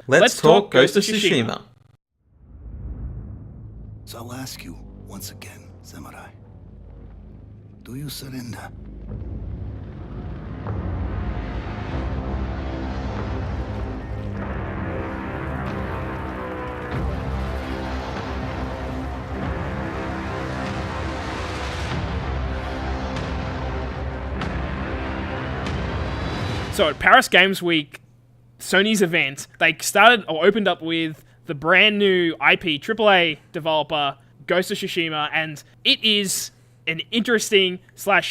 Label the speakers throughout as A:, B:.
A: Let's talk Ghost of Tsushima.
B: So I'll ask you once again, Samurai. Do you surrender?
C: So at Paris Games Week, Sony's event, they started or opened up with the brand new IP AAA developer Ghost of Tsushima, and it is an interesting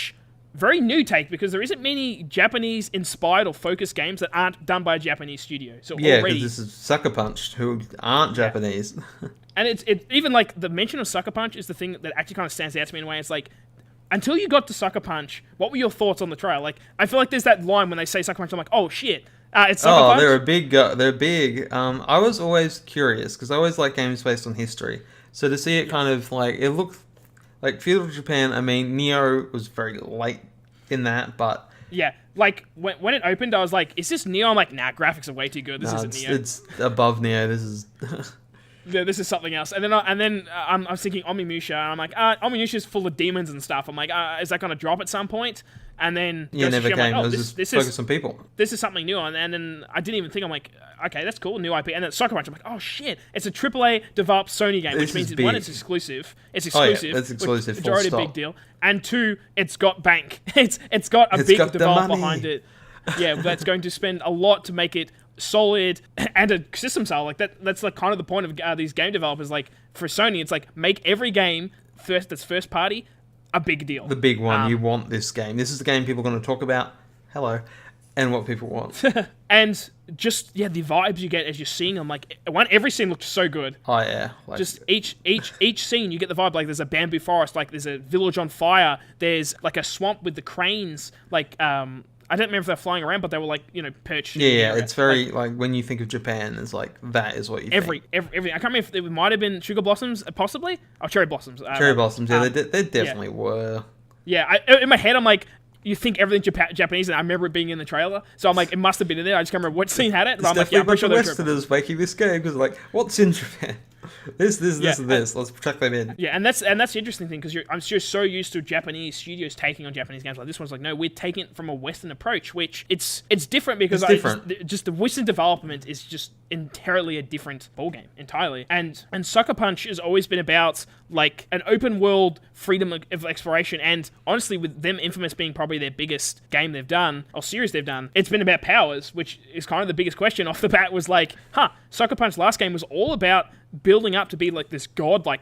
C: / very new take because there isn't many Japanese inspired or focused games that aren't done by a Japanese studio. So
A: Yeah,
C: already,
A: because this is Sucker Punch, who aren't Japanese.
C: and it's even like the mention of Sucker Punch is the thing that actually kind of stands out to me in a way. It's like, until you got to Sucker Punch, what were your thoughts on the trailer? Like, I feel like there's that line when they say Sucker Punch, I'm like, oh shit, it's Sucker Punch.
A: They're big. They're big. I was always curious because I always like games based on history. So to see it kind of like it looked like feudal Japan. I mean, Neo was very late in that, but
C: yeah, like when it opened, I was like, "Is this Neo?" I'm like, "Nah, graphics are way too good. This isn't Neo.
A: It's above Neo. This is."
C: Yeah, this is something else. And then I was thinking Onimusha, and I'm like, Onimusha's full of demons and stuff. I'm like, is that going to drop at some point? And then
A: never came.
C: Like,
A: it was just focused on people.
C: This is something new, and then I didn't even think. I'm like, okay, that's cool, new IP. And then Sucker Punch, I'm like, oh shit, it's a AAA developed Sony game, which means one, it's exclusive. It's exclusive.
A: Oh, yeah, it's exclusive.
C: Which is already a big deal. And two, it's got bank. It's got a big developer behind it. Yeah, that's going to spend a lot to make it solid and a system style. Like that's like kind of the point of these game developers. Like for Sony, it's like make every game that's first party a big deal.
A: The big one. You want this game. This is the game people are going to talk about. Hello. And what people want.
C: And just, the vibes you get as you're seeing them. Like, every scene looks so good.
A: Oh, yeah. Like,
C: just each scene, you get the vibe. Like, there's a bamboo forest. Like, there's a village on fire. There's, like, a swamp with the cranes. Like, I don't remember if they're flying around, but they were, like, perched.
A: Yeah, it's very, like, when you think of Japan, it's like, that is what you think.
C: Everything. I can't remember if it might have been sugar blossoms, possibly. Oh, cherry blossoms.
A: Cherry blossoms, yeah, they definitely were.
C: Yeah, in my head, I'm like, you think everything's Japanese, and I remember it being in the trailer. So I'm like, it must have been in there. I just can't remember what scene had it.
A: But I'm like, I'm pretty sure Westerners making this game because, like, what's in Japan? This, and this. Let's chuck them in.
C: Yeah, and that's the interesting thing because I'm just so used to Japanese studios taking on Japanese games. Like this one's like, no, we're taking it from a Western approach, which it's different because just the Western development is just entirely a different ballgame entirely. And Sucker Punch has always been about like an open world freedom of exploration, and honestly, with them Infamous being probably their biggest game they've done or series they've done, it's been about powers, which is kind of the biggest question off the bat. Was like, Sucker Punch's last game was all about building up to be like this godlike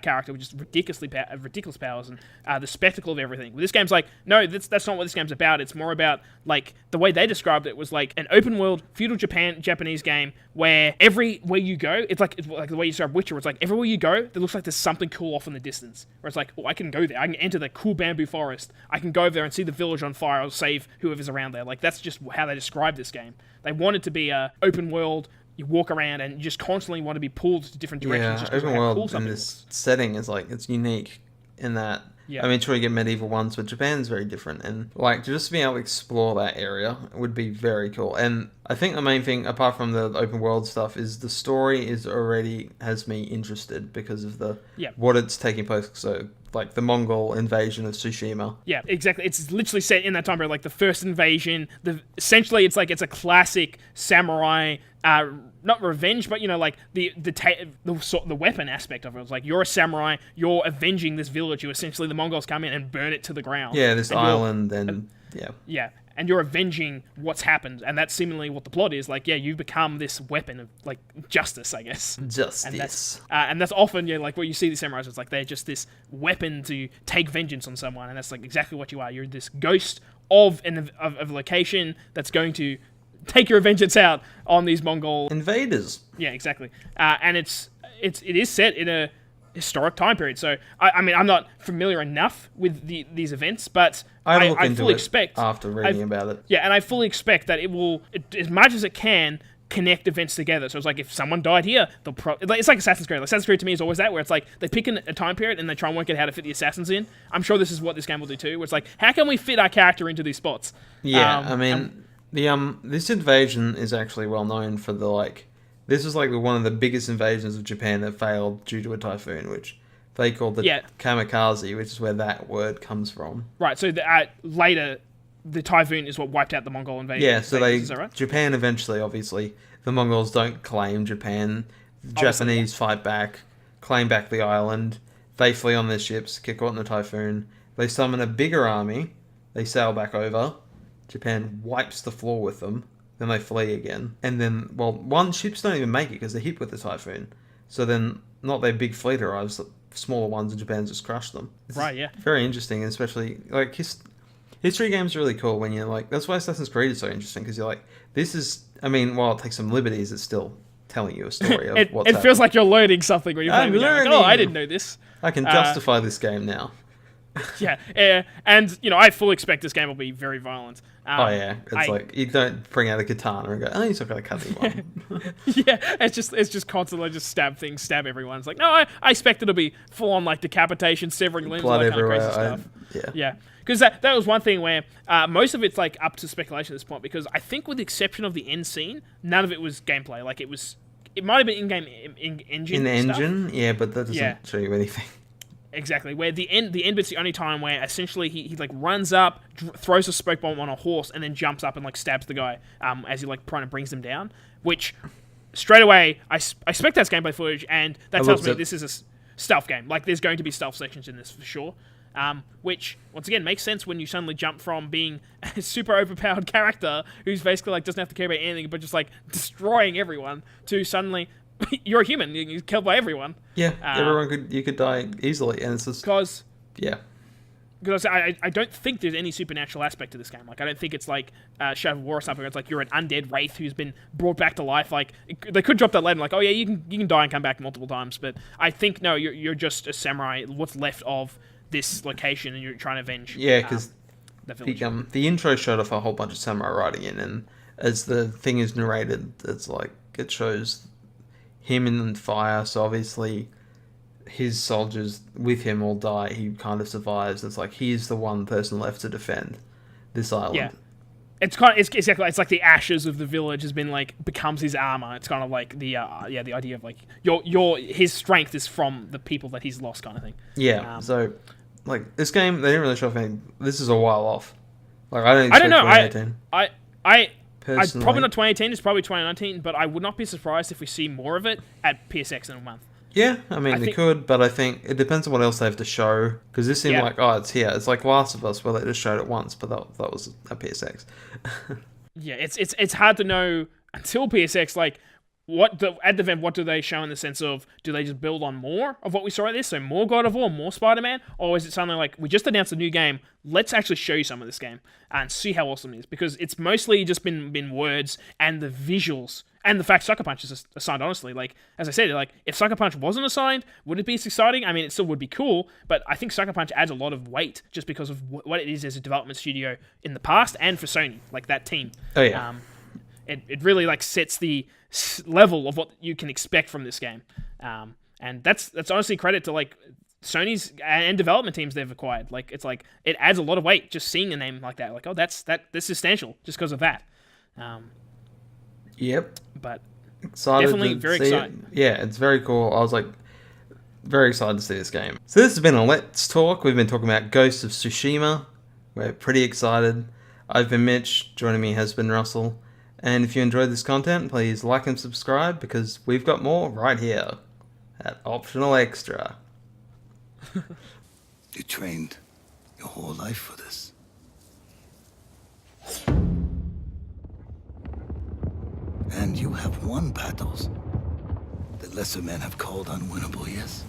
C: character with just ridiculous powers and the spectacle of everything. This game's like, no, that's not what this game's about. It's more about, like, the way they described it was like an open world feudal Japanese game where everywhere you go, it's like the way you describe Witcher, it's like everywhere you go, it looks like there's something cool off in the distance. Where it's like, oh, I can go there. I can enter the cool bamboo forest. I can go over there and see the village on fire or save whoever's around there. Like, that's just how they described this game. They wanted to be a open world. You walk around and you just constantly want to be pulled to different directions.
A: Yeah,
C: just
A: open world
C: cool
A: in this setting is like, it's unique in that.
C: Yeah.
A: I mean, sure, you get medieval ones, but Japan's very different. And like, just being able to explore that area would be very cool. And I think the main thing, apart from the open world stuff, is the story has me interested because of what it's taking place. So, like the Mongol invasion of Tsushima.
C: Yeah, exactly. It's literally set in that time period, like the first invasion. Essentially, it's a classic samurai. Not revenge, but like the weapon aspect of it. It's like you're a samurai, you're avenging this village. You essentially the Mongols come in and burn it to the ground.
A: Yeah, this island,
C: yeah, and you're avenging what's happened, and that's seemingly what the plot is. Like, you become this weapon of like justice, I guess.
A: Justice,
C: and that's often like what you see the samurais. It's like they're just this weapon to take vengeance on someone, and that's like exactly what you are. You're this ghost of a location that's going to take your vengeance out on these Mongol
A: invaders.
C: Yeah, exactly. And it is set in a historic time period. So I mean, I'm not familiar enough with these events, but I fully expect
A: after reading about it.
C: Yeah, and I fully expect that it will, as much as it can, connect events together. So it's like if someone died here, it's like Assassin's Creed. Like Assassin's Creed to me is always that, where it's like they pick a time period and they try and work out how to fit the assassins in. I'm sure this is what this game will do too. Where it's like, how can we fit our character into these spots?
A: Yeah, I mean. This invasion is actually well known for the This was like one of the biggest invasions of Japan that failed due to a typhoon, which they called the kamikaze, which is where that word comes from.
C: Right. So later, the typhoon is what wiped out the Mongol invasion.
A: Yeah. So
C: is that right?
A: Japan eventually, obviously, the Mongols don't claim Japan. The Japanese fight back, claim back the island. They flee on their ships, get caught in the typhoon. They summon a bigger army. They sail back over. Japan wipes the floor with them. Then they flee again. And then, one ships don't even make it because they're hit with the typhoon. So then, not their big fleet arrives. The smaller ones in Japan just crush them. It's very interesting, especially like history games are really cool when you're like. That's why Assassin's Creed is so interesting because you're like, this is. I mean, while it takes some liberties, it's still telling you a story of what's happening.
C: It feels like you're learning something when you're playing the game. Like, I didn't know this.
A: I can justify this game now.
C: And I fully expect this game will be very violent.
A: It's like you don't bring out a katana and go, oh, he's not going to cut anyone.
C: It's just constantly just stab everyone. It's like, no, I expect it'll be full on like decapitation, severing limbs, all that kind of crazy stuff. Because that was one thing where most of it's like up to speculation at this point. Because I think with the exception of the end scene, none of it was gameplay. Like it might have been in-game engine.
A: In the
C: stuff.
A: engine, but that doesn't show you anything.
C: Exactly, where the end bit's the only time where essentially he like runs up, throws a smoke bomb on a horse, and then jumps up and like stabs the guy as he like kind of brings them down. Which straight away I expect that's gameplay footage, and that tells me this is a stealth game. Like there's going to be stealth sections in this for sure. Which once again makes sense when you suddenly jump from being a super overpowered character who's basically like doesn't have to care about anything but just like destroying everyone to suddenly. You're a human. You're killed by everyone.
A: Yeah, you could die easily, and it's just
C: because I don't think there's any supernatural aspect to this game. Like I don't think it's like Shadow of War or something. Where it's like you're an undead wraith who's been brought back to life. Like they could drop that later, like, oh yeah, you can die and come back multiple times. But I think no, you're just a samurai. What's left of this location, and you're trying to avenge.
A: Yeah, because the intro showed off a whole bunch of samurai riding in, and as the thing is narrated, it's like it shows him in fire, so obviously his soldiers with him all die. He kind of survives. It's like he's the one person left to defend this island.
C: Yeah, it's exactly. It's like the ashes of the village has been like becomes his armor. It's kind of like the idea of like his strength is from the people that he's lost, kind of thing.
A: Yeah. So like this game, they didn't really show anything. This is a while off. Like I don't know. 2018. Personally.
C: Probably not 2018, it's probably 2019, but I would not be surprised if we see more of it at PSX in a month.
A: Yeah, I mean, they could, but I think it depends on what else they have to show, because this seemed like, it's here. It's like Last of Us, where they just showed it once, but that was at PSX.
C: Yeah, it's hard to know until PSX, like, at the event, what do they show in the sense of, do they just build on more of what we saw at this? So more God of War, more Spider-Man? Or is it something like, we just announced a new game, let's actually show you some of this game and see how awesome it is? Because it's mostly just been words and the visuals and the fact Sucker Punch is assigned, honestly. Like, as I said, like, if Sucker Punch wasn't assigned, would it be as exciting? I mean, it still would be cool, but I think Sucker Punch adds a lot of weight just because of what it is as a development studio in the past and for Sony, like that team.
A: Oh, yeah.
C: It really, like, sets the level of what you can expect from this game, and that's honestly credit to like Sony's and development teams they've acquired. Like it's like it adds a lot of weight just seeing a name like that. Like, oh, this is substantial just because of that.
A: Yep.
C: But
A: excited,
C: definitely very excited.
A: Yeah, it's very cool. I was like very excited to see this game. So this has been a Let's Talk. We've been talking about Ghost of Tsushima. We're pretty excited. I've been Mitch. Joining me has been Russell. And if you enjoyed this content, please like and subscribe because we've got more right here at Optional Extra.
B: You trained your whole life for this. And you have won battles that lesser men have called unwinnable, yes?